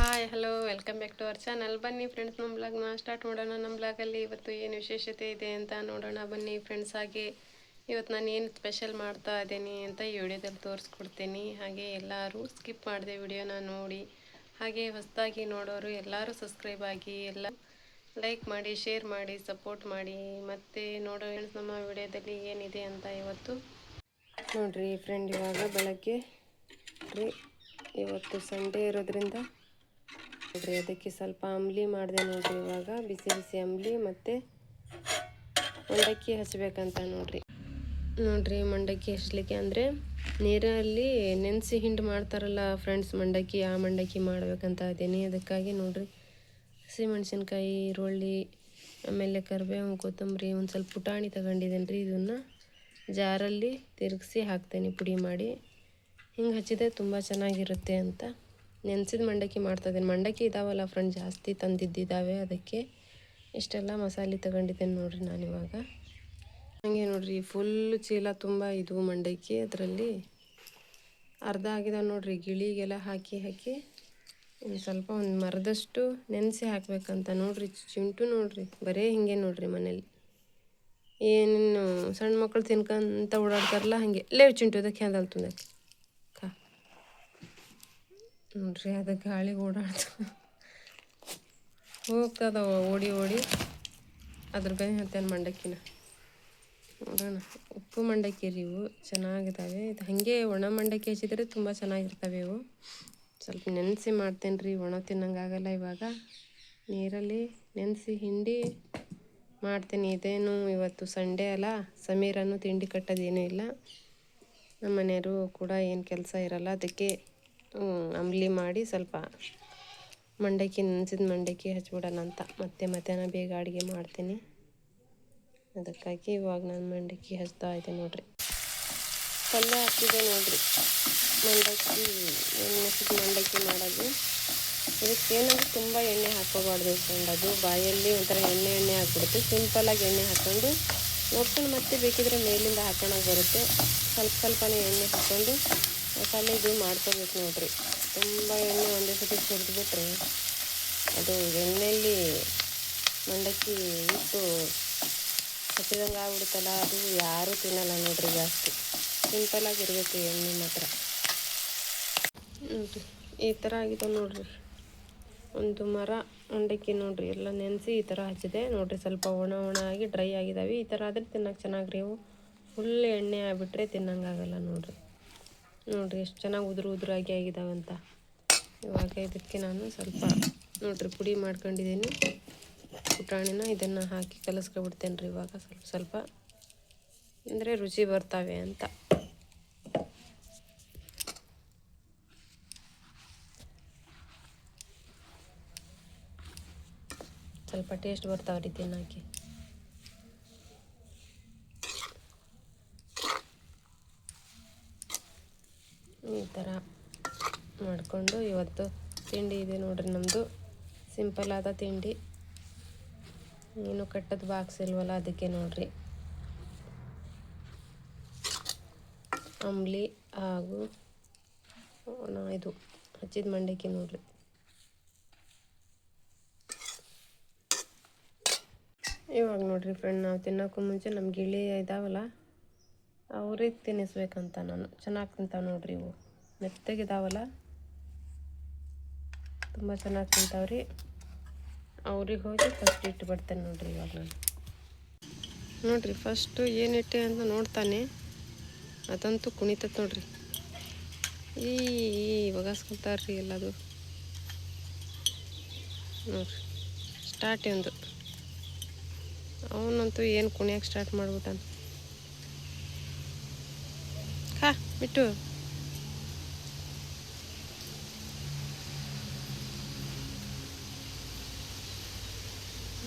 Hi hello welcome back to our channel. ಬನ್ನಿ friends, ನಮ್ಮ ಬ್ಲಾಗ್ನ ಸ್ಟಾರ್ಟ್ ಮಾಡೋಣ. ನಮ್ಮ ಬ್ಲಾಗಲ್ಲಿ ಇವತ್ತು ಏನು ವಿಶೇಷತೆ ಇದೆ ಅಂತ ನೋಡೋಣ ಬನ್ನಿ ಫ್ರೆಂಡ್ಸ್. ಹಾಗೆ ಇವತ್ತು ನಾನು ಏನು ಸ್ಪೆಷಲ್ ಮಾಡ್ತಾ ಇದ್ದೀನಿ ಅಂತ ಈ ವಿಡಿಯೋದಲ್ಲಿ ತೋರಿಸ್ಕೊಡ್ತೀನಿ. ಹಾಗೆ ಎಲ್ಲರೂ ಸ್ಕಿಪ್ ಮಾಡಿದೆ ವಿಡಿಯೋನ ನೋಡಿ. ಹಾಗೆ ಹೊಸದಾಗಿ ನೋಡೋರು ಎಲ್ಲರೂ ಸಬ್ಸ್ಕ್ರೈಬ್ ಆಗಿ, ಎಲ್ಲ ಲೈಕ್ ಮಾಡಿ, ಶೇರ್ ಮಾಡಿ, ಸಪೋರ್ಟ್ ಮಾಡಿ. ಮತ್ತು ನೋಡೋ ಫ್ರೆಂಡ್ಸ್, ನಮ್ಮ ವಿಡಿಯೋದಲ್ಲಿ ಏನಿದೆ ಅಂತ ಇವತ್ತು ನೋಡಿರಿ ಫ್ರೆಂಡ್. ಇವಾಗ ಬೆಳಗ್ಗೆ ಇವತ್ತು ಸಂಡೇ ಇರೋದ್ರಿಂದ ನೋಡ್ರಿ ಅದಕ್ಕೆ ಸ್ವಲ್ಪ ಅಂಬ್ಲಿ ಮಾಡಿದೆ ನೋಡ್ರಿ. ಇವಾಗ ಬಿಸಿ ಬಿಸಿ ಅಂಬ್ಲಿ ಮತ್ತು ಮಂಡಕ್ಕಿ ಹಚ್ಚಬೇಕಂತ ನೋಡ್ರಿ ಮಂಡಕ್ಕಿ ಹಚ್ಚಲಿಕ್ಕೆ ಅಂದರೆ ನೀರಲ್ಲಿ ನೆನೆಸಿ ಹಿಂಡು ಮಾಡ್ತಾರಲ್ಲ ಫ್ರೆಂಡ್ಸ್ ಮಂಡಕ್ಕಿ, ಆ ಮಂಡಕ್ಕಿ ಮಾಡ್ಬೇಕಂತ ಇದ್ದೀನಿ. ಅದಕ್ಕಾಗಿ ನೋಡ್ರಿ ಹಸಿಮೆಣ್ಸಿನ್ಕಾಯಿ, ಈರುಳ್ಳಿ, ಆಮೇಲೆ ಕರಿಬೇವು, ಕೊತ್ತಂಬರಿ, ಒಂದು ಸ್ವಲ್ಪ ಪುಟಾಣಿ ತಗೊಂಡಿದ್ದೇನೆ ರೀ. ಇದನ್ನು ಜಾರಲ್ಲಿ ತಿರುಗಿಸಿ ಹಾಕ್ತೇನೆ ಪುಡಿ ಮಾಡಿ. ಹಿಂಗೆ ಹಚ್ಚಿದ್ರೆ ತುಂಬ ಚೆನ್ನಾಗಿರುತ್ತೆ ಅಂತ ನೆನೆಸಿದ ಮಂಡಕ್ಕಿ ಮಾಡ್ತಾಯಿದ್ದೇನೆ. ಮಂಡಕ್ಕಿ ಇದಾವಲ್ಲ ಫ್ರೆಂಡ್, ಜಾಸ್ತಿ ತಂದಿದ್ದಿದ್ದಾವೆ, ಅದಕ್ಕೆ ಇಷ್ಟೆಲ್ಲ ಮಸಾಲೆ ತಗೊಂಡಿದ್ದೇನೆ ನೋಡ್ರಿ ನಾನಿವಾಗ. ಹಾಗೆ ನೋಡ್ರಿ ಫುಲ್ ಚೀಲ ತುಂಬ ಇದು ಮಂಡಕ್ಕಿ. ಅದರಲ್ಲಿ ಅರ್ಧ ಆಗಿದೆ ನೋಡ್ರಿ. ಗಿಳಿಗೆಲ್ಲ ಹಾಕಿ ಒಂದು ಸ್ವಲ್ಪ ಒಂದು ಮರದಷ್ಟು ನೆನೆಸಿ ಹಾಕಬೇಕಂತ ನೋಡ್ರಿ. ಚಿಂಟು ನೋಡ್ರಿ ಬರೀ ಹಿಂಗೆ ನೋಡ್ರಿ ಮನೇಲಿ ಏನೇನು ಸಣ್ಣ ಮಕ್ಕಳು ತಿನ್ಕೊಂತ ಓಡಾಡ್ತಾರಲ್ಲ ಹಾಗೆ. ಚಿಂಟು ಅದಕ್ಕೆ ಹ್ಯಾಂದಲ್ತುಂದೆ ನೋಡ್ರಿ, ಅದು ಗಾಳಿಗೆ ಓಡಾಡ್ತು ಹೋಗ್ತದ ಓಡಿ ಅದ್ರ ಬೆನ್ನ ಹತ್ತೇನು ಮಂಡಕ್ಕಿನ. ನೋಡೋಣ, ಉಪ್ಪು ಮಂಡಕ್ಕಿ ರೀ ಇವು, ಚೆನ್ನಾಗಿದ್ದಾವೆ. ಇದು ಹಾಗೆ ಒಣ ಮಂಡಕ್ಕಿ ಹಚ್ಚಿದರೆ ತುಂಬ ಚೆನ್ನಾಗಿರ್ತವೆ ಇವು. ಸ್ವಲ್ಪ ನೆನೆಸಿ ಮಾಡ್ತೇನೆ ರೀ, ಒಣ ತಿನ್ನಂಗಾಗಲ್ಲ. ಇವಾಗ ನೀರಲ್ಲಿ ನೆನೆಸಿ ಹಿಂಡಿ ಮಾಡ್ತೀನಿ. ಇದೇನು ಇವತ್ತು ಸಂಡೇ ಅಲ್ಲ, ಸಮೀರನ್ನು ತಿಂಡಿ ಕಟ್ಟೋದೇನೂ ಇಲ್ಲ. ನಮ್ಮ ಮನೆಯವರು ಕೂಡ ಏನು ಕೆಲಸ ಇರಲ್ಲ, ಅದಕ್ಕೆ ಅಂಬ್ಲಿ ಮಾಡಿ ಸ್ವಲ್ಪ ಮಂಡಕ್ಕಿ, ನೆನೆಸಿದ ಮಂಡಕ್ಕಿ ಹಚ್ಬಿಡೋಣ ಅಂತ. ಮತ್ತೆ ಮಧ್ಯಾಹ್ನ ಬೇಗ ಅಡುಗೆ ಮಾಡ್ತೀನಿ. ಅದಕ್ಕಾಗಿ ಇವಾಗ ನಾನು ಮಂಡಕ್ಕಿ ಹಚ್ತಾ ಇದ್ದೆ ನೋಡ್ರಿ. ಪಲ್ಯ ಹಾಕಿದೆ ನೋಡ್ರಿ ಮಂಡಕ್ಕಿ, ನೆನೆಸಿದ ಮಂಡಕ್ಕಿ ಮಾಡೋದು. ಇದಕ್ಕೇನಾದರೂ ತುಂಬ ಎಣ್ಣೆ ಹಾಕೋಬಾರ್ದು ಫ್ರೆಂಡ್. ಅದು ಬಾಯಲ್ಲಿ ಒಂಥರ ಎಣ್ಣೆ ಹಾಕ್ಬಿಡುತ್ತೆ. ಸಿಂಪಲಾಗಿ ಎಣ್ಣೆ ಹಾಕ್ಕೊಂಡು ನೋಡ್ಕೊಂಡು ಮತ್ತೆ ಬೇಕಿದ್ರೆ ಮೇಲಿಂದ ಹಾಕೋಣಕ್ಕೆ ಬರುತ್ತೆ. ಸ್ವಲ್ಪನೇ ಎಣ್ಣೆ ಹಾಕ್ಕೊಂಡು ಮಸಾಲೆ ಇದು ಮಾಡ್ಕೋಬೇಕು ನೋಡ್ರಿ. ತುಂಬ ಎಣ್ಣೆ ಒಂದೇ ಸತಿ ಸುರಿದ್ಬಿಟ್ರೆ ಅದು ಎಣ್ಣೆಯಲ್ಲಿ ಮಂಡಕ್ಕಿ ಇಟ್ಟು ಹಚ್ಚಿದಂಗೆ ಆಗ್ಬಿಡುತ್ತಲ್ಲ, ಅದು ಯಾರೂ ತಿನ್ನಲ್ಲ ನೋಡ್ರಿ. ಜಾಸ್ತಿ ಸಿಂಪಲಾಗಿರಬೇಕು ಎಣ್ಣೆ ಮಾತ್ರ. ನೋಡ್ರಿ ಈ ಥರ ಆಗಿದೆ ನೋಡ್ರಿ. ಒಂದು ಮರ ಮಂಡಕ್ಕಿ ನೋಡ್ರಿ, ಎಲ್ಲ ನೆನೆಸಿ ಈ ಥರ ಹಚ್ಚಿದೆ ನೋಡ್ರಿ. ಸ್ವಲ್ಪ ಒಣ ಆಗಿ ಡ್ರೈ ಆಗಿದ್ದಾವೆ. ಈ ಥರ ಆದರೆ ತಿನ್ನೋಕೆ ಚೆನ್ನಾಗ್ರಿ. ಅವು ಫುಲ್ ಎಣ್ಣೆ ಆಗಿಬಿಟ್ರೆ ತಿನ್ನಂಗಾಗಲ್ಲ ನೋಡ್ರಿ. ಎಷ್ಟು ಚೆನ್ನಾಗಿ ಉದುರಾಗಿ ಆಗಿದ್ದಾವಂತ. ಇವಾಗ ಇದಕ್ಕೆ ನಾನು ಸ್ವಲ್ಪ ನೋಡ್ರಿ ಪುಡಿ ಮಾಡ್ಕೊಂಡಿದ್ದೀನಿ ಪುಟಾಣಿನ. ಇದನ್ನು ಹಾಕಿ ಕಲಸ್ಕೊಬಿಡ್ತೇನೆ ರೀ ಇವಾಗ ಸ್ವಲ್ಪ ಅಂದರೆ ರುಚಿ ಬರ್ತಾವೆ ಅಂತ. ಸ್ವಲ್ಪ ಟೇಸ್ಟ್ ಬರ್ತಾವೆ ರೀ ತಿನ್ನೋಕ್ಕೆ. ಈ ಥರ ಮಾಡಿಕೊಂಡು ಇವತ್ತು ತಿಂಡಿ ಇದೆ ನೋಡ್ರಿ ನಮ್ಮದು. ಸಿಂಪಲ್ ಆದ ತಿಂಡಿ, ಏನು ಕಟ್ಟದ ಬಾಕ್ಸ್ ಇಲ್ವಲ್ಲ ಅದಕ್ಕೆ ನೋಡ್ರಿ. ಅಂಬ್ಲಿ ಹಾಗೂ ಇದು ಹಚ್ಚಿದ ಮಂಡಕ್ಕಿ ನೋಡ್ರಿ. ಇವಾಗ ನೋಡ್ರಿ ಫ್ರೆಂಡ್, ನಾವು ತಿನ್ನೋಕ್ಕೂ ಮುಂಚೆ ನಮ್ಮ ಗಿಳಿ ಇದಾವಲ್ಲ ಅವ್ರಿಗೆ ತಿನ್ನಿಸ್ಬೇಕಂತ ನಾನು. ಚೆನ್ನಾಗಿ ತಿಂತಾವೆ ನೋಡ್ರಿ ಇವು, ಮೆತ್ತಗಿದಾವಲ್ಲ, ತುಂಬ ಚೆನ್ನಾಗಿ ತಿಂತಾವ್ರಿ. ಅವ್ರಿಗೆ ಹೋಗಿ ಫಸ್ಟ್ ಇಟ್ಟು ಬಿಡ್ತೇನೆ ನೋಡ್ರಿ. ಇವಾಗ ನಾನು ನೋಡ್ರಿ ಫಸ್ಟು ಏನಿಟ್ಟೆ ಅಂತ ನೋಡ್ತಾನೆ, ಅದಂತೂ ಕುಣಿತತ್ ನೋಡ್ರಿ. ಒಗಸ್ಕೊತಾರ್ರಿ ಎಲ್ಲದು ನೋಡ್ರಿ. ಸ್ಟಾರ್ಟ್ ಎಂದು ಅವನಂತೂ ಏನು ಕುಣಿಯೋಕೆ ಸ್ಟಾರ್ಟ್ ಮಾಡ್ಬಿಟ್ಟಾನ. ಬಿಟ್ಟು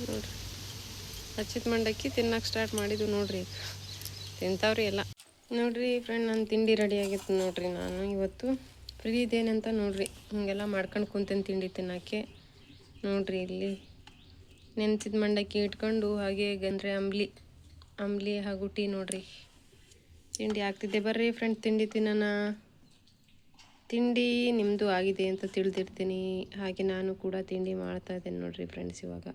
ನೋಡ್ರಿ ಹಚ್ಚಿದ ಮಂಡಕ್ಕಿ ತಿನ್ನೋಕೆ ಸ್ಟಾರ್ಟ್ ಮಾಡಿದ್ದು ನೋಡ್ರಿ. ತಿಂತಾವ್ರಿ ಎಲ್ಲ ನೋಡ್ರಿ ಫ್ರೆಂಡ್. ನನ್ನ ತಿಂಡಿ ರೆಡಿ ಆಗಿತ್ತು ನೋಡ್ರಿ. ನಾನು ಇವತ್ತು ಫ್ರೀ ಇದೇನಂತ ನೋಡ್ರಿ ಹಿಂಗೆಲ್ಲ ಮಾಡ್ಕೊಂಡು ಕುಂತೇನೆ ತಿಂಡಿ ತಿನ್ನೋಕ್ಕೆ ನೋಡ್ರಿ. ಇಲ್ಲಿ ನೆನೆಸಿದ ಮಂಡಕ್ಕಿ ಇಟ್ಕೊಂಡು ಹಾಗೆ ಗಂದ್ರೆ ಅಂಬ್ಲಿ ಹಾಗೂ ಟೀ ನೋಡ್ರಿ ತಿಂಡಿ ಆಗ್ತಿದ್ದೆ. ಬರ್ರಿ ಫ್ರೆಂಡ್ ತಿಂಡಿ ತಿನ್ನೋಣ. ತಿಂಡಿ ನಿಮ್ಮದು ಆಗಿದೆ ಅಂತ ತಿಳಿದಿರ್ತೀನಿ. ಹಾಗೆ ನಾನು ಕೂಡ ತಿಂಡಿ ಮಾಡ್ತಾ ಇದ್ದೇನೆ ನೋಡ್ರಿ ಫ್ರೆಂಡ್ಸ್. ಇವಾಗ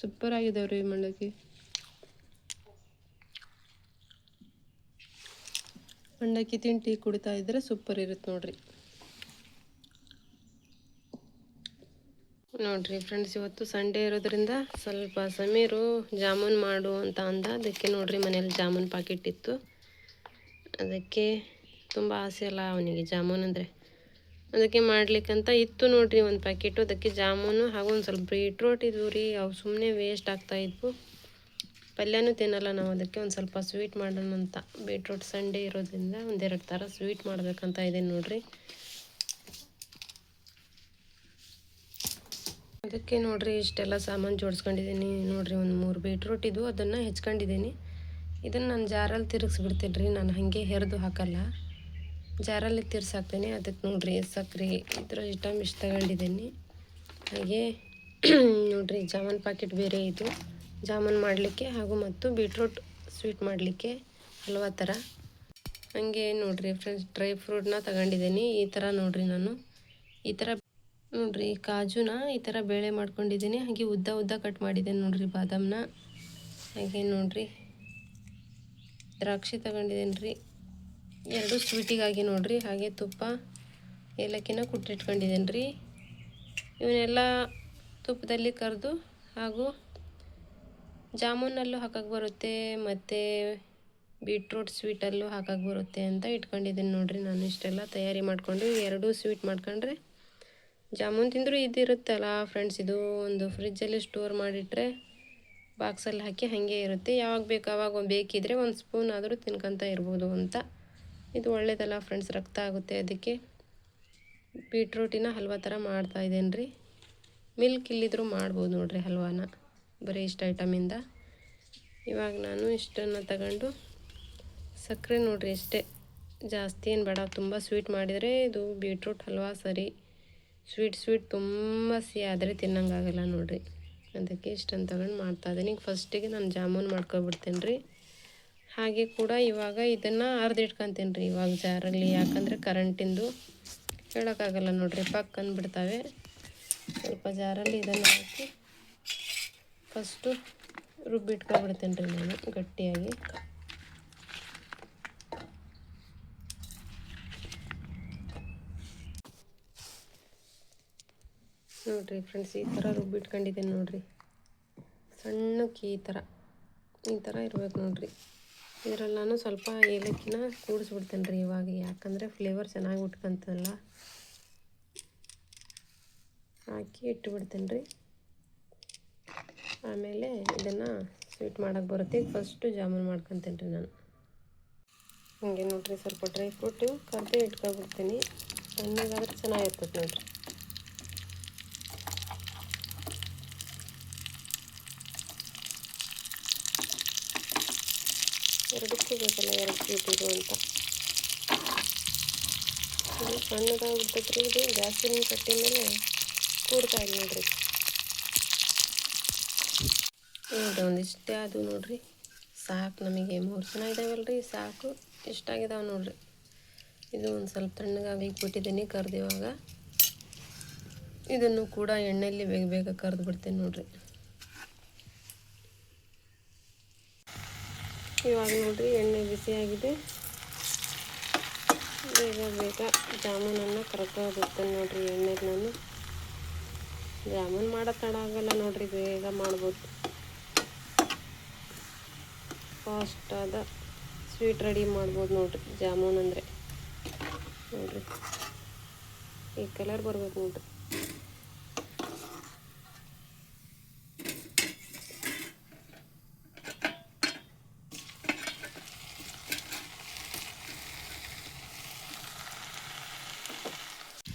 ಸೂಪರ್ ಆಗಿದಾವ್ರಿ ಮಂಡಕ್ಕಿ. ಮಂಡಕ್ಕಿ ತಿಂಡಿ ಕುಡಿತಾ ಇದ್ರೆ ಸೂಪರ್ ಇರುತ್ತೆ ನೋಡ್ರಿ. ನೋಡ್ರಿ ಫ್ರೆಂಡ್ಸ್, ಇವತ್ತು ಸಂಡೇ ಇರೋದ್ರಿಂದ ಸ್ವಲ್ಪ ಸಮೀರು ಜಾಮೂನ್ ಮಾಡು ಅಂತ ಅಂದ. ಅದಕ್ಕೆ ನೋಡ್ರಿ ಮನೇಲಿ ಜಾಮೂನ್ ಪಾಕೆಟ್ ಇತ್ತು. ಅದಕ್ಕೆ ತುಂಬ ಆಸೆ ಅಲ್ಲ ಅವನಿಗೆ ಜಾಮೂನ್ ಅಂದರೆ. ಅದಕ್ಕೆ ಮಾಡ್ಲಿಕ್ಕಂತ ಇತ್ತು ನೋಡ್ರಿ ಒಂದು ಪ್ಯಾಕೆಟು. ಅದಕ್ಕೆ ಜಾಮೂನು ಹಾಗೂ ಒಂದು ಸ್ವಲ್ಪ ಬೀಟ್ರೋಟ್ ಇದ್ವು ರೀ. ಅವು ಸುಮ್ಮನೆ ವೇಸ್ಟ್ ಆಗ್ತಾಯಿದ್ವು. ಪಲ್ಯನೂ ತಿನ್ನಲ್ಲ ನಾವು. ಅದಕ್ಕೆ ಒಂದು ಸ್ವಲ್ಪ ಸ್ವೀಟ್ ಮಾಡೋಣ ಅಂತ. ಬೀಟ್ರೋಟ್ ಸಂಡೇ ಇರೋದ್ರಿಂದ ಒಂದೆರಡು ಥರ ಸ್ವೀಟ್ ಮಾಡ್ಬೇಕಂತ ಇದೆ ನೋಡ್ರಿ. ಅದಕ್ಕೆ ನೋಡ್ರಿ ಇಷ್ಟೆಲ್ಲ ಸಾಮಾನು ಜೋಡಿಸ್ಕೊಂಡಿದ್ದೀನಿ ನೋಡ್ರಿ. ಒಂದು 3 ಬೀಟ್ರೋಟ್ ಇದ್ವು, ಅದನ್ನು ಹೆಚ್ಕೊಂಡಿದ್ದೀನಿ. ಇದನ್ನು ನಾನು ಜಾರಲ್ಲಿ ತಿರುಗಿಸ್ಬಿಡ್ತೀನಿ ರೀ. ನಾನು ಹಾಗೆ ಹೆರಿದು ಹಾಕಲ್ಲ, ಜಾರಲ್ಲಿ ತಿರ್ಸಾಕ್ತೀನಿ. ಅದಕ್ಕೆ ನೋಡ್ರಿ ಸಕ್ಕರೆ ಇದ್ರ ಐಟಮ್ ಇಷ್ಟು ತಗೊಂಡಿದ್ದೀನಿ. ಹಾಗೆ ನೋಡ್ರಿ ಜಾಮೂನ್ ಪ್ಯಾಕೆಟ್ ಬೇರೆ ಇದು, ಜಾಮೂನ್ ಮಾಡಲಿಕ್ಕೆ ಹಾಗೂ ಮತ್ತು ಬೀಟ್ರೋಟ್ ಸ್ವೀಟ್ ಮಾಡಲಿಕ್ಕೆ ಹಲ್ವಾ ಥರ. ಹಾಗೆ ನೋಡ್ರಿ ಫ್ರೆಂಡ್ಸ್, ಡ್ರೈ ಫ್ರೂಟ್ನ ತಗೊಂಡಿದ್ದೀನಿ. ಈ ಥರ ನೋಡ್ರಿ ನಾನು ಈ ಥರ ನೋಡ್ರಿ ಕಾಜುನ ಈ ಥರ ಬೇಳೆ ಮಾಡ್ಕೊಂಡಿದ್ದೀನಿ. ಹಾಗೆ ಉದ್ದ ಉದ್ದ ಕಟ್ ಮಾಡಿದ್ದೀನಿ ನೋಡ್ರಿ ಬಾದಾಮನ್ನ. ಹಾಗೆ ನೋಡ್ರಿ ದ್ರಾಕ್ಷಿ ತಗೊಂಡಿದ್ದೀನಿ ರೀ, 2 ಸ್ವೀಟಿಗಾಗಿ ನೋಡ್ರಿ. ಹಾಗೆ ತುಪ್ಪ ಏಲಕ್ಕಿನ ಕುಟ್ಟಿಟ್ಕೊಂಡಿದ್ದೀನಿ ರೀ. ಇವನ್ನೆಲ್ಲ ತುಪ್ಪದಲ್ಲಿ ಕರೆದು ಹಾಗೂ ಜಾಮೂನಲ್ಲೂ ಹಾಕಕ್ಕೆ ಬರುತ್ತೆ ಮತ್ತು ಬೀಟ್ರೂಟ್ ಸ್ವೀಟಲ್ಲೂ ಹಾಕಕ್ಕೆ ಬರುತ್ತೆ ಅಂತ ಇಟ್ಕೊಂಡಿದ್ದೀನಿ ನೋಡ್ರಿ. ನಾನು ಇಷ್ಟೆಲ್ಲ ತಯಾರಿ ಮಾಡಿಕೊಂಡು 2 ಸ್ವೀಟ್ ಮಾಡ್ಕೊಂಡ್ರೆ ಜಾಮೂನ್ ತಿಂದರೂ ಇದಿರುತ್ತಲ್ಲ ಫ್ರೆಂಡ್ಸ್. ಇದು ಒಂದು ಫ್ರಿಜ್ಜಲ್ಲಿ ಸ್ಟೋರ್ ಮಾಡಿಟ್ರೆ ಬಾಕ್ಸಲ್ಲಿ ಹಾಕಿ ಹಾಗೆ ಇರುತ್ತೆ. ಯಾವಾಗ ಬೇಕು ಆವಾಗ ಬೇಕಿದ್ರೆ 1 ಸ್ಪೂನ್ ಆದರೂ ತಿನ್ಕೊತ ಇರ್ಬೋದು ಅಂತ. ಇದು ಒಳ್ಳೆಯದಲ್ಲ ಫ್ರೆಂಡ್ಸ್, ರಕ್ತ ಆಗುತ್ತೆ. ಅದಕ್ಕೆ ಬೀಟ್ರೂಟಿನ ಹಲ್ವಾ ಥರ ಮಾಡ್ತಾಯಿದ್ದೇನೆ ರೀ. ಮಿಲ್ಕ್ ಇಲ್ಲಿದ್ರೂ ಮಾಡ್ಬೋದು ನೋಡ್ರಿ ಹಲ್ವಾನ, ಬರೀ ಇಷ್ಟು ಐಟಮಿಂದ. ಇವಾಗ ನಾನು ಇಷ್ಟನ್ನು ತಗೊಂಡು ಸಕ್ಕರೆ ನೋಡ್ರಿ ಇಷ್ಟೇ, ಜಾಸ್ತಿ ಏನು ಬೇಡ. ತುಂಬ ಸ್ವೀಟ್ ಮಾಡಿದರೆ ಇದು ಬೀಟ್ರೂಟ್ ಹಲ್ವಾ ಸರಿ, ಸ್ವೀಟ್ ತುಂಬ ಸಿಹಿ ಆದರೆ ತಿನ್ನಂಗಾಗಲ್ಲ ನೋಡ್ರಿ. ಅದಕ್ಕೆ ಇಷ್ಟನ್ನು ತಗೊಂಡು ಮಾಡ್ತಾಯಿದ್ದೀನಿ. ಈಗ ಫಸ್ಟಿಗೆ ನಾನು ಜಾಮೂನ್ ಮಾಡ್ಕೊಬಿಡ್ತೇನೆ ರೀ. ಹಾಗೆ ಕೂಡ ಇವಾಗ ಇದನ್ನು ಅರ್ದಿಟ್ಕೊತೀನಿ ರೀ ಇವಾಗ ಜಾರಲ್ಲಿ. ಯಾಕಂದರೆ ಕರೆಂಟಿಂದು ಹೇಳೋಕ್ಕಾಗಲ್ಲ ನೋಡ್ರಿ, ಪಕ್ ಅಂದ್ಬಿಡ್ತಾವೆ. ಸ್ವಲ್ಪ ಜಾರಲ್ಲಿ ಇದನ್ನು ಹಾಕಿ ಫಸ್ಟು ರುಬ್ಬಿಟ್ಕೊಬಿಡ್ತೇನೆ ರೀ ನಾನು ಗಟ್ಟಿಯಾಗಿ. ನೋಡ್ರಿ ಫ್ರೆಂಡ್ಸ್, ಈ ಥರ ರುಬ್ಬಿಟ್ಕೊಂಡಿದ್ದೀನಿ ನೋಡ್ರಿ. ಸಣ್ಣಕ್ಕೆ ಈ ಥರ ಇರಬೇಕು ನೋಡ್ರಿ. ಇದರಲ್ಲಿ ನಾನು ಸ್ವಲ್ಪ ಏಲಕ್ಕಿನ ಕೂಡಿಸ್ಬಿಡ್ತೇನೆ ರೀ ಇವಾಗ, ಯಾಕಂದರೆ ಫ್ಲೇವರ್ ಚೆನ್ನಾಗಿ ಉಟ್ಕೊಂತಲ್ಲ. ಹಾಕಿ ಇಟ್ಟುಬಿಡ್ತೇನೆ ರೀ. ಆಮೇಲೆ ಇದನ್ನು ಸ್ವೀಟ್ ಮಾಡೋಕ್ಕೆ ಬರುತ್ತೆ. ಈಗ ಫಸ್ಟು ಜಾಮೂನ್ ಮಾಡ್ಕೊತೇನೆ ರೀ ನಾನು. ಹಾಗೆ ನೋಡ್ರಿ ಸ್ವಲ್ಪ ಡ್ರೈ ಫ್ರೂಟು ಕರ್ದು ಇಟ್ಕೊಬಿಡ್ತೀನಿ. ತಣ್ಣಗಾದ್ರೆ ಚೆನ್ನಾಗಿರ್ತದೆ ನೋಡ್ರಿ. ಎರಡಕ್ಕೂ ಬೇಕಲ್ಲ, 2 ಸ್ವೀಟಿಗೂ ಅಂತ. ಇದು ಸಣ್ಣದಾಗಿ ಬಿಡ್ತೈತ್ರಿ. ಇದು ಗ್ಯಾಸಿನ ಕಟ್ಟಿ ಮೇಲೆ ಕೂಡ್ತಾ ಇದೆ ನೋಡ್ರಿ. ಇದು ಒಂದಿಷ್ಟೇ ಅದು ನೋಡ್ರಿ, ಸಾಕು ನಮಗೆ. 3 ಜನ ಇದ್ದಾವಲ್ರಿ, ಸಾಕು. ಇಷ್ಟಾಗಿದ್ದಾವೆ ನೋಡ್ರಿ. ಇದು ಒಂದು ಸ್ವಲ್ಪ ತಣ್ಣಗಾಗಿ ಬಿಟ್ಟಿದ್ದೀನಿ ಕರ್ದು. ಇವಾಗ ಇದನ್ನು ಕೂಡ ಎಣ್ಣೆಯಲ್ಲಿ ಬೇಗ ಕರೆದು ಬಿಡ್ತೇನೆ ನೋಡ್ರಿ. ಇವಾಗ ನೋಡ್ರಿ ಎಣ್ಣೆ ಬಿಸಿಯಾಗಿದೆ. ಬೇಗ ಜಾಮೂನನ್ನು ಕರ್ಕೊಬಿಡ್ತೇನೆ ನೋಡ್ರಿ ಎಣ್ಣೆಗೆ. ನಾನು ಜಾಮೂನ್ ಮಾಡೋ ತಡ ಆಗಲ್ಲ ನೋಡ್ರಿ, ಬೇಗ ಮಾಡ್ಬೋದು. ಫಾಸ್ಟಾದ ಸ್ವೀಟ್ ರೆಡಿ ಮಾಡ್ಬೋದು ನೋಡ್ರಿ ಜಾಮೂನ್ ಅಂದರೆ. ನೋಡ್ರಿ ಈ ಕಲರ್ ಬರ್ಬೇಕು ನೋಡ್ರಿ.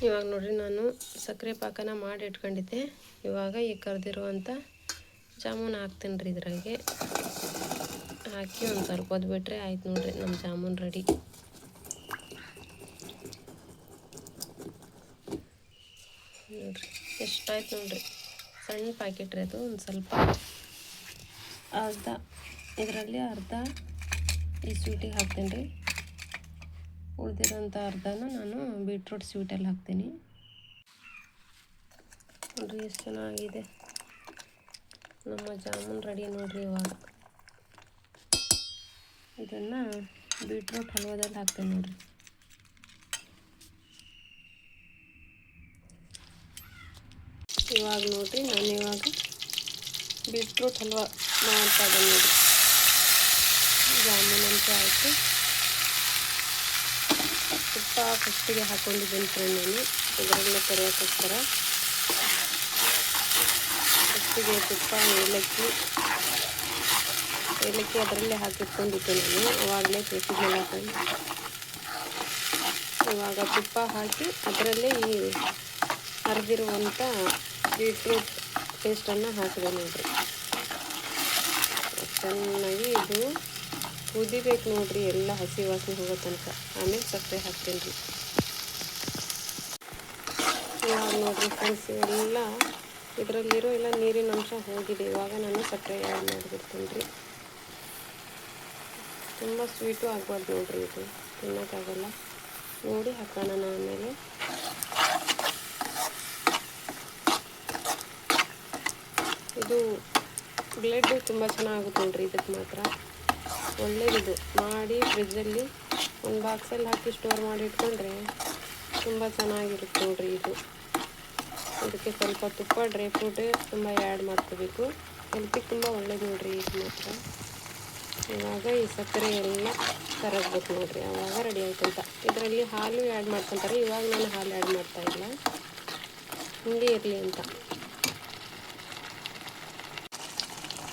ಇವಾಗ ನೋಡ್ರಿ ನಾನು ಸಕ್ಕರೆ ಪಾಕನ ಮಾಡಿ ಇಟ್ಕೊಂಡಿದ್ದೆ. ಇವಾಗ ಈ ಕರೆದಿರುವಂಥ ಜಾಮೂನ್ ಹಾಕ್ತೀನಿ ರೀ ಇದ್ರಾಗೆ. ಹಾಕಿ ಒಂದು ಸ್ವಲ್ಪ ಹೊತ್ತು ಬಿಟ್ಟರೆ ಆಯ್ತು ನೋಡ್ರಿ ನಮ್ಮ ಜಾಮೂನ್ ರೆಡಿ. ನೋಡ್ರಿ ಎಷ್ಟಾಯ್ತು ನೋಡ್ರಿ. ಸಣ್ಣ ಪ್ಯಾಕೆಟ್ ರೀ ಅದು. ಒಂದು ಸ್ವಲ್ಪ ಅರ್ಧ ಇದರಲ್ಲಿ ಅರ್ಧ ಈ ಸ್ವೀಟಿಗೆ ಹಾಕ್ತೀನಿ ರೀ. ಉಳಿದಿರೋಂಥ ಅರ್ಧನ ನಾನು ಬೀಟ್ರೂಟ್ ಸ್ವೀಟಲ್ಲಿ ಹಾಕ್ತೀನಿ. ನೋಡಿರಿ ಎಷ್ಟು ಚೆನ್ನಾಗಿದೆ ನಮ್ಮ ಜಾಮೂನ್ ರೆಡಿ ನೋಡಿರಿ. ಇವಾಗ ಇದನ್ನು ಬೀಟ್ರೂಟ್ ಹಲ್ವಾದಲ್ಲಿ ಹಾಕ್ತೀನಿ ನೋಡಿರಿ. ಇವಾಗ ನೋಡಿರಿ ನಾನು ಇವಾಗ ಬೀಟ್ರೂಟ್ ಹಲ್ವಾ ಮಾಡ್ತಾ ಇದ್ದೀನಿ ನೋಡಿ. ಜಾಮೂನ್ ಅಂತ ಆಯಿತು. ತುಪ್ಪ ಫಸ್ಟಿಗೆ ಹಾಕ್ಕೊಂಡಿದ್ದೀನಿ ಫ್ರೆಂಡ್ ನಾನು ಇದರಲ್ಲೇ ಕರಿಯೋಕ್ಕೋಸ್ಕರ. ಫಸ್ಟಿಗೆ ತುಪ್ಪ ಏಲಕ್ಕಿ ಅದರಲ್ಲೇ ಹಾಕಿಟ್ಕೊಂಡಿದ್ದೆ ನಾನು. ಅವಾಗಲೇ ಬೇಸಿಗೆಲ್ಲ ಹಾಕಿ ಇವಾಗ ತುಪ್ಪ ಹಾಕಿ ಅದರಲ್ಲೇ ಈ ಅರ್ದಿರುವಂಥ ಬೀಟ್ರೂಟ್ ಪೇಸ್ಟನ್ನು ಹಾಕಿದೆ ನೋಡಿರಿ. ಚೆನ್ನಾಗಿ ಇದು ಕುದಿಬೇಕು ನೋಡಿರಿ, ಎಲ್ಲ ಹಸಿ ವಾಸನೆ ಹೋಗೋ ತನಕ. ಆಮೇಲೆ ಸಕ್ಕರೆ ಹಾಕ್ತೀನಿ ರೀ. ಇವಾಗ ನೋಡಿರಿ ಫ್ರೆಂಡ್ಸ್, ಎಲ್ಲ ಇದರಲ್ಲಿರೋ ಎಲ್ಲ ನೀರಿನ ಅಂಶ ಹೋಗಿದೆ. ಇವಾಗ ನಾನು ಸಕ್ಕರೆ ಆ್ಯಡ್ ಮಾಡಿಬಿಡ್ತೀನಿ ರೀ. ತುಂಬ ಸ್ವೀಟು ಆಗಬಾರ್ದು ನೋಡಿರಿ, ಇದು ತಿನ್ನೋಕ್ಕಾಗಲ್ಲ. ನೋಡಿ ಹಾಕೋಣ ಆಮೇಲೆ. ಇದು ಬ್ಲೆಡ್ ತುಂಬ ಚೆನ್ನಾಗುತ್ತೆ ನೋಡಿರಿ. ಇದಕ್ಕೆ ಮಾತ್ರ ಒಳ್ಳೆಯದಿದು. ಮಾಡಿ ಫ್ರಿಜ್ಜಲ್ಲಿ ಒಂದು ಬಾಕ್ಸಲ್ಲಿ ಹಾಕಿ ಸ್ಟೋರ್ ಮಾಡಿ ಇಟ್ಕೊಂಡ್ರೆ ತುಂಬ ಚೆನ್ನಾಗಿರುತ್ತೆ ನೋಡಿರಿ. ಇದಕ್ಕೆ ಸ್ವಲ್ಪ ತುಪ್ಪ, ಡ್ರೈ ಫ್ರೂಟ್ ತುಂಬ ಆ್ಯಡ್ ಮಾಡ್ಕೋಬೇಕು. ಹೆಲ್ತಿಗೆ ತುಂಬ ಒಳ್ಳೇದು ನೋಡಿರಿ ಇದು ಮಾತ್ರ. ಇವಾಗ ಈ ಸಕ್ಕರೆ ಎಲ್ಲ ಕರಗಬೇಕು ನೋಡಿರಿ, ಆವಾಗ ರೆಡಿ ಆಯ್ತಂತ. ಇದರಲ್ಲಿ ಹಾಲು ಆ್ಯಡ್ ಮಾಡ್ಕೊತಾರೆ. ಇವಾಗ ನಾನು ಹಾಲು ಆ್ಯಡ್ ಮಾಡ್ತಾಯಿಲ್ಲ, ಹಿಂಗೆ ಇರಲಿ ಅಂತ.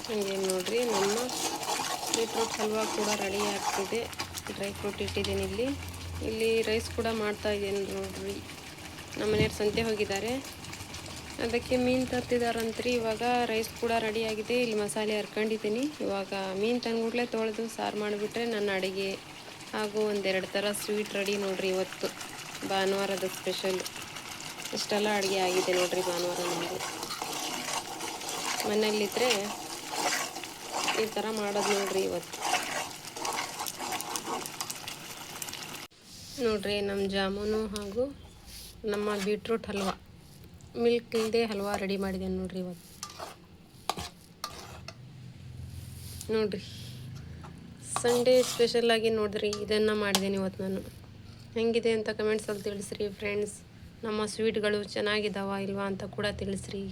ಹಾಗೆ ನೋಡಿರಿ ನಮ್ಮ ಬೀಟ್ರೂಟ್ ಹಲ್ವಾ ಕೂಡ ರೆಡಿ ಆಗ್ತಿದೆ. ಡ್ರೈ ಫ್ರೂಟ್ ಇಟ್ಟಿದ್ದೀನಿ ಇಲ್ಲಿ ರೈಸ್ ಕೂಡ ಮಾಡ್ತಾಯಿದ್ದೀನಿ ನೋಡಿರಿ. ನಮ್ಮ ಮನೆಯವ್ರು ಸಂತೆ ಹೋಗಿದ್ದಾರೆ, ಅದಕ್ಕೆ ಮೀನು ತರ್ತಿದಾರಂತ್ರಿ. ಇವಾಗ ರೈಸ್ ಕೂಡ ರೆಡಿಯಾಗಿದೆ. ಇಲ್ಲಿ ಮಸಾಲೆ ಹರ್ಕೊಂಡಿದ್ದೀನಿ. ಇವಾಗ ಮೀನು ತಂದ್ಬಿಟ್ಲೆ ತೊಳೆದು ಸಾರು ಮಾಡಿಬಿಟ್ರೆ ನನ್ನ ಅಡುಗೆ ಹಾಗೂ ಒಂದೆರಡು ಥರ ಸ್ವೀಟ್ ರೆಡಿ ನೋಡಿರಿ. ಇವತ್ತು ಭಾನುವಾರದ ಸ್ಪೆಷಲ್ ಇಷ್ಟೆಲ್ಲ ಅಡುಗೆ ಆಗಿದೆ ನೋಡಿರಿ. ಭಾನುವಾರ ನಮಗೆ ಮನೆಯಲ್ಲಿದ್ದರೆ ಈ ಥರ ಮಾಡೋದು ನೋಡಿರಿ. ಇವತ್ತು ನೋಡಿರಿ ನಮ್ಮ ಜಾಮೂನು ಹಾಗೂ ನಮ್ಮ ಬೀಟ್ರೂಟ್ ಹಲ್ವಾ, ಮಿಲ್ಕ್ ಇಲ್ಲದೆ ಹಲ್ವಾ ರೆಡಿ ಮಾಡಿದ್ದೇನೆ ನೋಡಿರಿ. ಇವತ್ತು ನೋಡಿರಿ ಸಂಡೇ ಸ್ಪೆಷಲಾಗಿ ನೋಡಿರಿ ಇದನ್ನು ಮಾಡಿದ್ದೇನೆ ಇವತ್ತು ನಾನು. ಹೆಂಗಿದೆ ಅಂತ ಕಮೆಂಟ್ಸಲ್ಲಿ ತಿಳಿಸ್ರಿ ಫ್ರೆಂಡ್ಸ್. ನಮ್ಮ ಸ್ವೀಟ್ಗಳು ಚೆನ್ನಾಗಿದ್ದಾವ ಇಲ್ವಾ ಅಂತ ಕೂಡ ತಿಳಿಸ್ರಿ.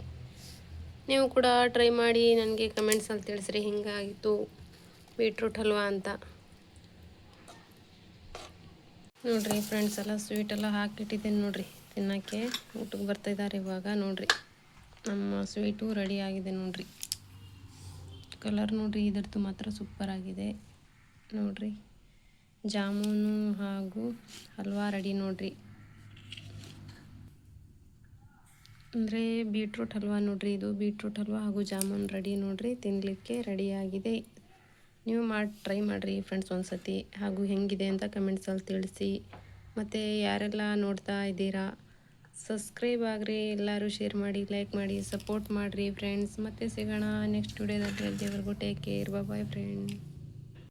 ನೀವು ಕೂಡ ಟ್ರೈ ಮಾಡಿ ನನಗೆ ಕಮೆಂಟ್ಸಲ್ಲಿ ತಿಳಿಸ್ರಿ ಹಿಂಗಾಗಿತ್ತು ಬೀಟ್ರೂಟ್ ಹಲ್ವಾ ಅಂತ. ನೋಡಿರಿ ಫ್ರೆಂಡ್ಸ್, ಎಲ್ಲ ಸ್ವೀಟೆಲ್ಲ ಹಾಕಿಟ್ಟಿದ್ದೇನೆ ನೋಡಿರಿ. ತಿನ್ನೋಕ್ಕೆ ಊಟಕ್ಕೆ ಬರ್ತಾಯಿದ್ದಾರೆ ಇವಾಗ. ನೋಡಿರಿ ನಮ್ಮ ಸ್ವೀಟು ರೆಡಿ ಆಗಿದೆ ನೋಡಿರಿ. ಕಲರ್ ನೋಡಿರಿ ಇದ್ರದ್ದು ಮಾತ್ರ ಸೂಪರ್ ಆಗಿದೆ ನೋಡಿರಿ. ಜಾಮೂನು ಹಾಗೂ ಹಲ್ವಾ ರೆಡಿ ನೋಡಿರಿ. ಅಂದರೆ ಬೀಟ್ರೂಟ್ ಹಲ್ವಾ ನೋಡಿರಿ. ಇದು ಬೀಟ್ರೂಟ್ ಹಲ್ವಾ ಹಾಗೂ ಜಾಮೂನ್ ರೆಡಿ ನೋಡಿರಿ. ತಿನ್ನಲಿಕ್ಕೆ ರೆಡಿಯಾಗಿದೆ. ನೀವು ಟ್ರೈ ಮಾಡಿರಿ ಫ್ರೆಂಡ್ಸ್ ಒಂದು ಸತಿ. ಹಾಗೂ ಹೆಂಗಿದೆ ಅಂತ ಕಮೆಂಟ್ಸಲ್ಲಿ ತಿಳಿಸಿ. ಮತ್ತು ಯಾರೆಲ್ಲ ನೋಡ್ತಾ ಇದ್ದೀರಾ ಸಬ್ಸ್ಕ್ರೈಬ್ ಆಗಿರಿ. ಎಲ್ಲರೂ ಶೇರ್ ಮಾಡಿ, ಲೈಕ್ ಮಾಡಿ, ಸಪೋರ್ಟ್ ಮಾಡಿರಿ ಫ್ರೆಂಡ್ಸ್. ಮತ್ತೆ ಸಿಗೋಣ ನೆಕ್ಸ್ಟ್ ವಿಡಿಯೋದಲ್ಲಿ. ಅಲ್ಲಿವರೆಗೂ ಟೇಕ್ ಕೇರ್, ಬಾಯ್ ಫ್ರೆಂಡ್.